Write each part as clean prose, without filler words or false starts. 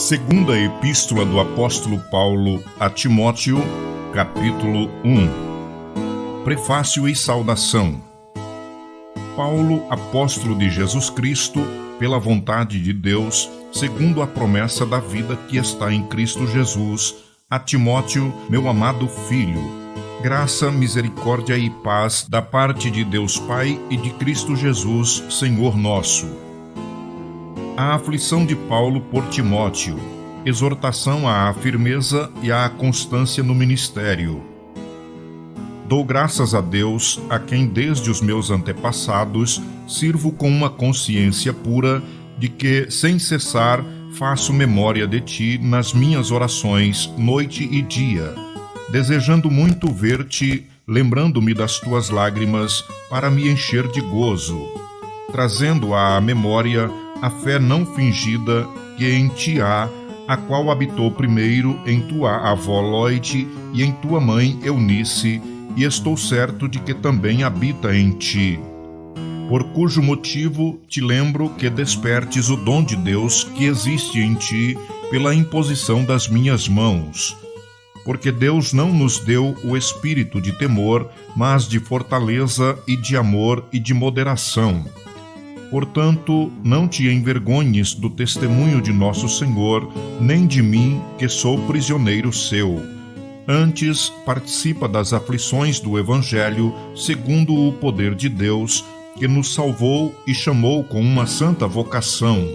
Segunda Epístola do Apóstolo Paulo a Timóteo, capítulo 1. Prefácio e saudação. Paulo, apóstolo de Jesus Cristo, pela vontade de Deus, segundo a promessa da vida que está em Cristo Jesus, a Timóteo, meu amado filho. Graça, misericórdia e paz da parte de Deus Pai e de Cristo Jesus, Senhor nosso. A aflição de Paulo por Timóteo, exortação à firmeza e à constância no ministério. Dou graças a Deus, a quem desde os meus antepassados sirvo com uma consciência pura de que, sem cessar, faço memória de ti nas minhas orações, noite e dia, desejando muito ver-te, lembrando-me das tuas lágrimas, para me encher de gozo, trazendo à memória a fé não fingida que em ti há, a qual habitou primeiro em tua avó Loide e em tua mãe Eunice, e estou certo de que também habita em ti. Por cujo motivo te lembro que despertes o dom de Deus que existe em ti pela imposição das minhas mãos. Porque Deus não nos deu o espírito de temor, mas de fortaleza e de amor e de moderação. Portanto, não te envergonhes do testemunho de nosso Senhor, nem de mim, que sou prisioneiro seu. Antes, participa das aflições do Evangelho, segundo o poder de Deus, que nos salvou e chamou com uma santa vocação,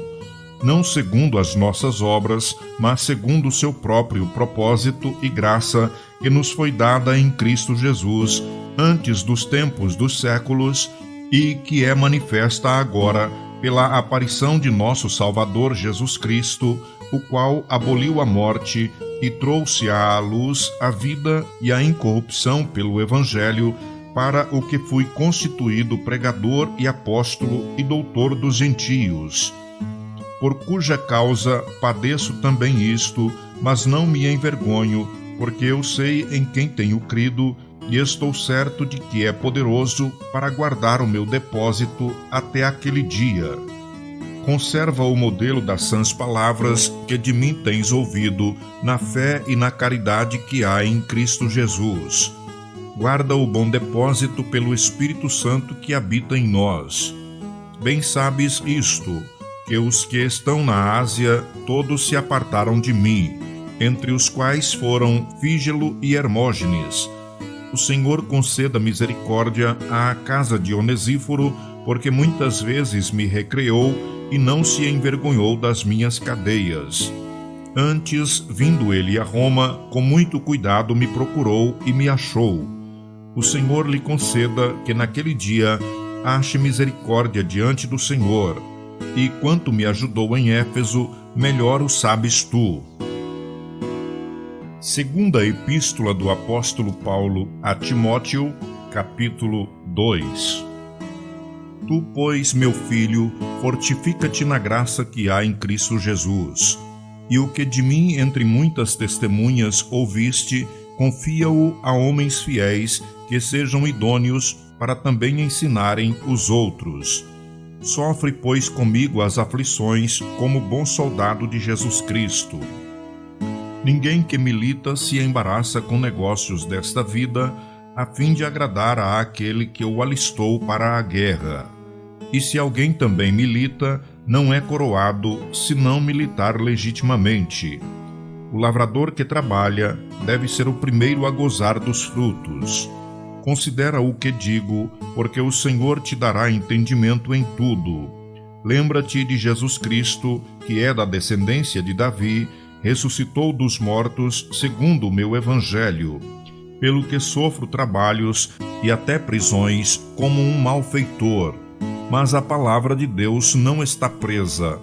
não segundo as nossas obras, mas segundo o seu próprio propósito e graça, que nos foi dada em Cristo Jesus, antes dos tempos dos séculos, e que é manifesta agora pela aparição de nosso Salvador Jesus Cristo, o qual aboliu a morte e trouxe à luz a vida e a incorrupção pelo Evangelho, para o que fui constituído pregador e apóstolo e doutor dos gentios. Por cuja causa padeço também isto, mas não me envergonho, porque eu sei em quem tenho crido, e estou certo de que é poderoso para guardar o meu depósito até aquele dia. Conserva o modelo das sãs palavras que de mim tens ouvido, na fé e na caridade que há em Cristo Jesus. Guarda o bom depósito pelo Espírito Santo que habita em nós. Bem sabes isto, que os que estão na Ásia todos se apartaram de mim, entre os quais foram Fígelo e Hermógenes. O Senhor conceda misericórdia à casa de Onesíforo, porque muitas vezes me recreou e não se envergonhou das minhas cadeias. Antes, vindo ele a Roma, com muito cuidado me procurou e me achou. O Senhor lhe conceda que naquele dia ache misericórdia diante do Senhor, e quanto me ajudou em Éfeso, melhor o sabes tu. Segunda Epístola do Apóstolo Paulo a Timóteo, capítulo 2. Tu, pois, meu filho, fortifica-te na graça que há em Cristo Jesus. E o que de mim entre muitas testemunhas ouviste, confia-o a homens fiéis, que sejam idôneos para também ensinarem os outros. Sofre, pois, comigo as aflições, como bom soldado de Jesus Cristo. Ninguém que milita se embaraça com negócios desta vida, a fim de agradar àquele que o alistou para a guerra. E se alguém também milita, não é coroado, se não militar legitimamente. O lavrador que trabalha deve ser o primeiro a gozar dos frutos. Considera o que digo, porque o Senhor te dará entendimento em tudo. Lembra-te de Jesus Cristo, que é da descendência de Davi, ressuscitou dos mortos segundo o meu evangelho, pelo que sofro trabalhos e até prisões como um malfeitor, mas a palavra de Deus não está presa.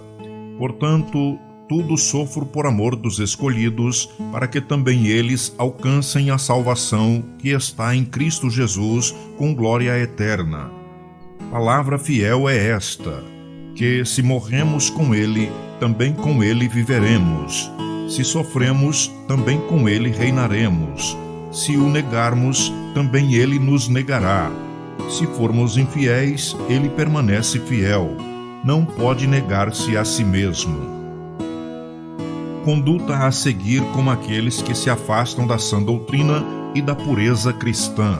Portanto, tudo sofro por amor dos escolhidos, para que também eles alcancem a salvação que está em Cristo Jesus com glória eterna. Palavra fiel é esta, que se morremos com ele, também com ele viveremos. Se sofremos, também com ele reinaremos. Se o negarmos, também ele nos negará. Se formos infiéis, ele permanece fiel. Não pode negar-se a si mesmo. conduta a seguir como aqueles que se afastam da sã doutrina e da pureza cristã.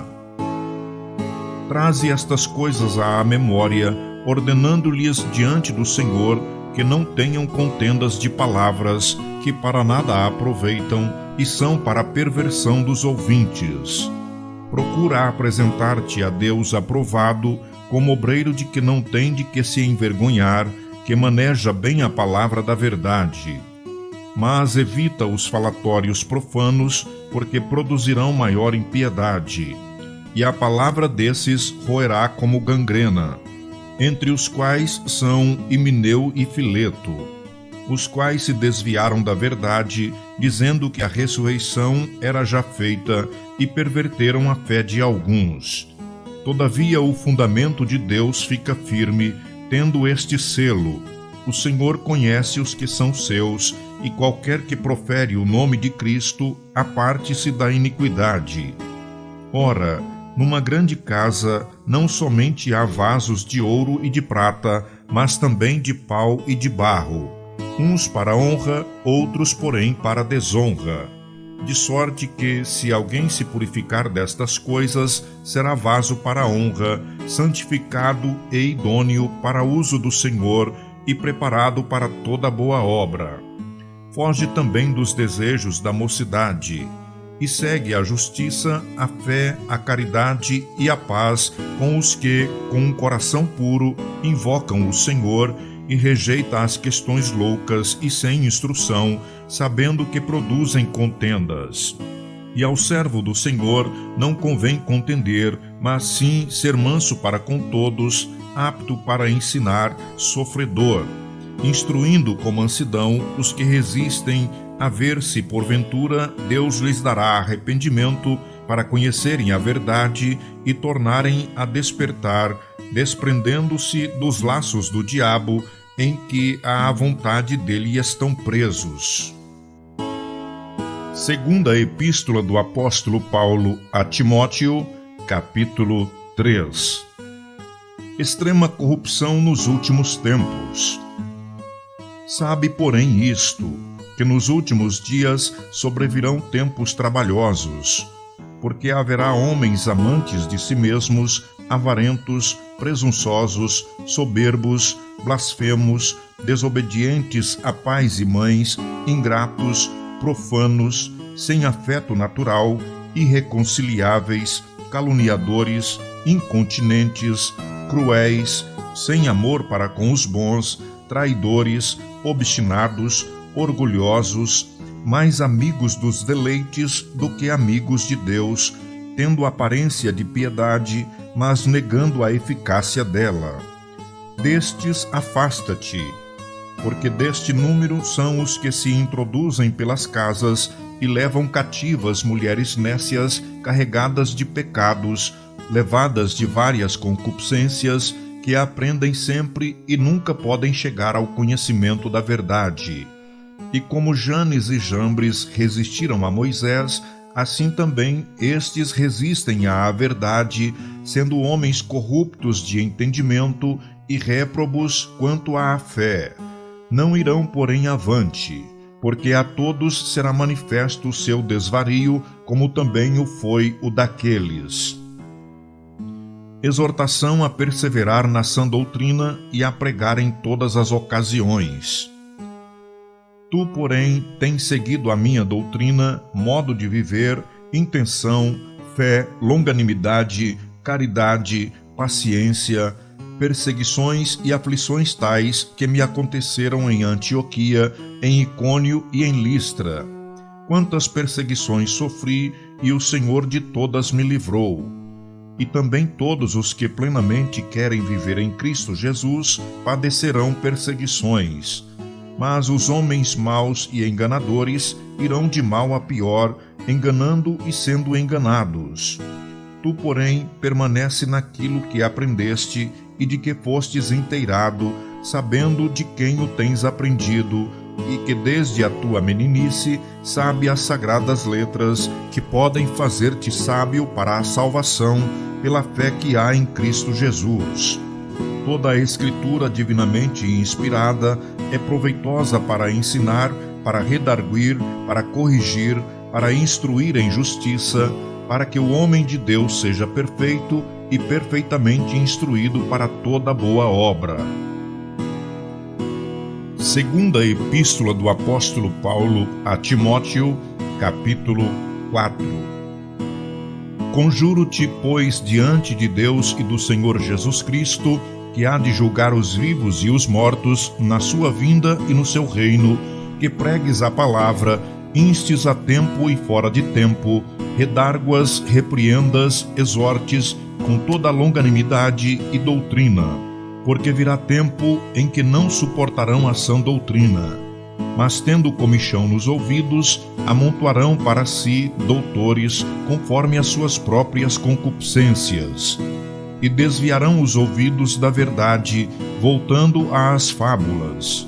Traze estas coisas à memória, ordenando-lhes diante do Senhor que não tenham contendas de palavras que para nada aproveitam e são para a perversão dos ouvintes. Procura apresentar-te a Deus aprovado, como obreiro de que não tem de que se envergonhar, que maneja bem a palavra da verdade. Mas evita os falatórios profanos, porque produzirão maior impiedade, e a palavra desses roerá como gangrena, entre os quais são Himeneu e Fileto, os quais se desviaram da verdade, dizendo que a ressurreição era já feita, e perverteram a fé de alguns. Todavia o fundamento de Deus fica firme, tendo este selo: o Senhor conhece os que são seus, e qualquer que profere o nome de Cristo, aparte-se da iniquidade. Ora, numa grande casa, não somente há vasos de ouro e de prata, mas também de pau e de barro, uns para honra, outros, porém, para desonra. De sorte que, se alguém se purificar destas coisas, será vaso para honra, santificado e idôneo para uso do Senhor e preparado para toda boa obra. Foge também dos desejos da mocidade, e segue a justiça, a fé, a caridade e a paz com os que, com um coração puro, invocam o Senhor, e rejeita as questões loucas e sem instrução, sabendo que produzem contendas. E ao servo do Senhor não convém contender, mas sim ser manso para com todos, apto para ensinar, sofredor, instruindo com mansidão os que resistem, a ver se, porventura, Deus lhes dará arrependimento para conhecerem a verdade e tornarem a despertar, desprendendo-se dos laços do diabo, em que à vontade dele estão presos. Segunda Epístola do Apóstolo Paulo a Timóteo, capítulo 3. Extrema corrupção nos últimos tempos. Sabe, porém, isto, que nos últimos dias sobrevirão tempos trabalhosos, porque haverá homens amantes de si mesmos, avarentos, presunçosos, soberbos, blasfemos, desobedientes a pais e mães, ingratos, profanos, sem afeto natural, irreconciliáveis, caluniadores, incontinentes, cruéis, sem amor para com os bons, traidores, obstinados, orgulhosos, mais amigos dos deleites do que amigos de Deus, tendo aparência de piedade, mas negando a eficácia dela. Destes afasta-te, porque deste número são os que se introduzem pelas casas e levam cativas mulheres nécias carregadas de pecados, levadas de várias concupiscências, que aprendem sempre e nunca podem chegar ao conhecimento da verdade. E como Janes e Jambres resistiram a Moisés, assim também estes resistem à verdade, sendo homens corruptos de entendimento e réprobos quanto à fé. Não irão, porém, avante, porque a todos será manifesto o seu desvario, como também o foi o daqueles. Exortação a perseverar na sã doutrina e a pregar em todas as ocasiões. Tu, porém, tens seguido a minha doutrina, modo de viver, intenção, fé, longanimidade, caridade, paciência, perseguições e aflições tais que me aconteceram em Antioquia, em Icônio e em Listra. Quantas perseguições sofri, e o Senhor de todas me livrou. E também todos os que plenamente querem viver em Cristo Jesus padecerão perseguições. Mas os homens maus e enganadores irão de mal a pior, enganando e sendo enganados. Tu, porém, permanece naquilo que aprendeste e de que fostes inteirado, sabendo de quem o tens aprendido, e que desde a tua meninice sabe as sagradas letras, que podem fazer-te sábio para a salvação pela fé que há em Cristo Jesus. Toda a Escritura divinamente inspirada é proveitosa para ensinar, para redarguir, para corrigir, para instruir em justiça, para que o homem de Deus seja perfeito e perfeitamente instruído para toda boa obra. Segunda Epístola do Apóstolo Paulo a Timóteo, capítulo 4. Conjuro-te, pois, diante de Deus e do Senhor Jesus Cristo, que há de julgar os vivos e os mortos na sua vinda e no seu reino, que pregues a palavra, instes a tempo e fora de tempo, redarguas, repreendas, exortes, com toda a longanimidade e doutrina, porque virá tempo em que não suportarão a sã doutrina, mas tendo comichão nos ouvidos, amontoarão para si doutores, conforme as suas próprias concupiscências, e desviarão os ouvidos da verdade, voltando às fábulas.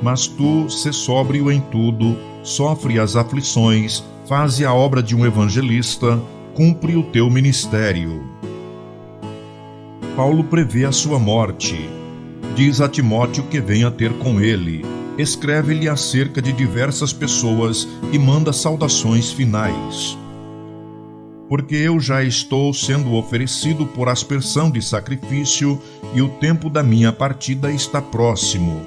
Mas tu, sê sóbrio em tudo, sofre as aflições, faze a obra de um evangelista, cumpre o teu ministério. Paulo prevê a sua morte. Diz a Timóteo que venha ter com ele. Escreve-lhe acerca de diversas pessoas e manda saudações finais. Porque eu já estou sendo oferecido por aspersão de sacrifício e o tempo da minha partida está próximo.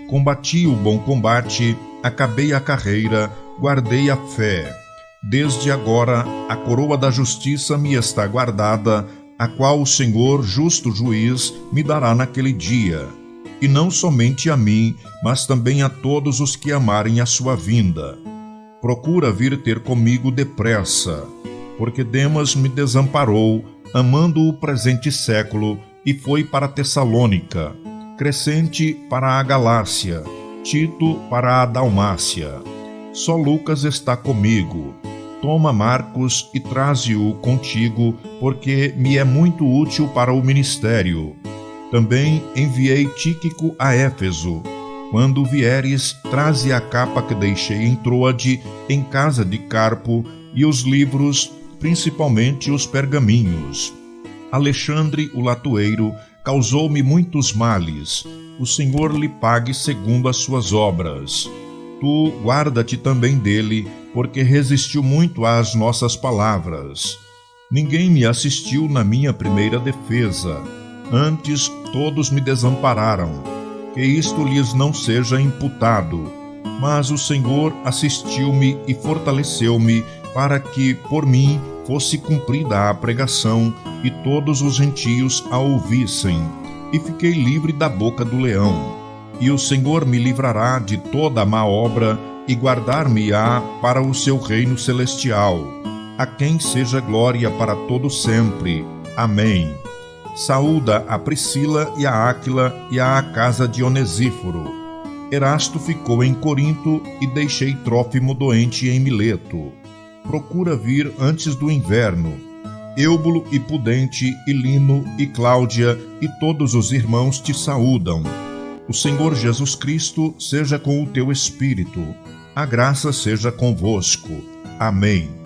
Combati o bom combate, acabei a carreira, guardei a fé. Desde agora a coroa da justiça me está guardada, a qual o Senhor, justo juiz, me dará naquele dia. E não somente a mim, mas também a todos os que amarem a sua vinda. Procura vir ter comigo depressa, porque Demas me desamparou, amando o presente século, e foi para Tessalônica, Crescente para a Galácia, Tito para a Dalmácia. Só Lucas está comigo. Toma Marcos e traze-o contigo, porque me é muito útil para o ministério. Também enviei Tíquico a Éfeso. Quando vieres, traze a capa que deixei em Troade, em casa de Carpo, e os livros, principalmente os pergaminhos. Alexandre, o latoeiro, causou-me muitos males. O Senhor lhe pague segundo as suas obras. Tu guarda-te também dele, porque resistiu muito às nossas palavras. Ninguém me assistiu na minha primeira defesa. Antes todos me desampararam. Que isto lhes não seja imputado. Mas o Senhor assistiu-me e fortaleceu-me, para que, por mim, fosse cumprida a pregação, e todos os gentios a ouvissem. E fiquei livre da boca do leão. E o Senhor me livrará de toda a má obra, e guardar-me-á para o seu reino celestial. A quem seja glória para todo sempre. Amém. Saúda a Priscila e a Áquila e a casa de Onesíforo. Erasto ficou em Corinto e deixei Trófimo doente em Mileto. Procura vir antes do inverno. Êubulo e Pudente e Lino e Cláudia e todos os irmãos te saúdam. O Senhor Jesus Cristo seja com o teu espírito. A graça seja convosco. Amém.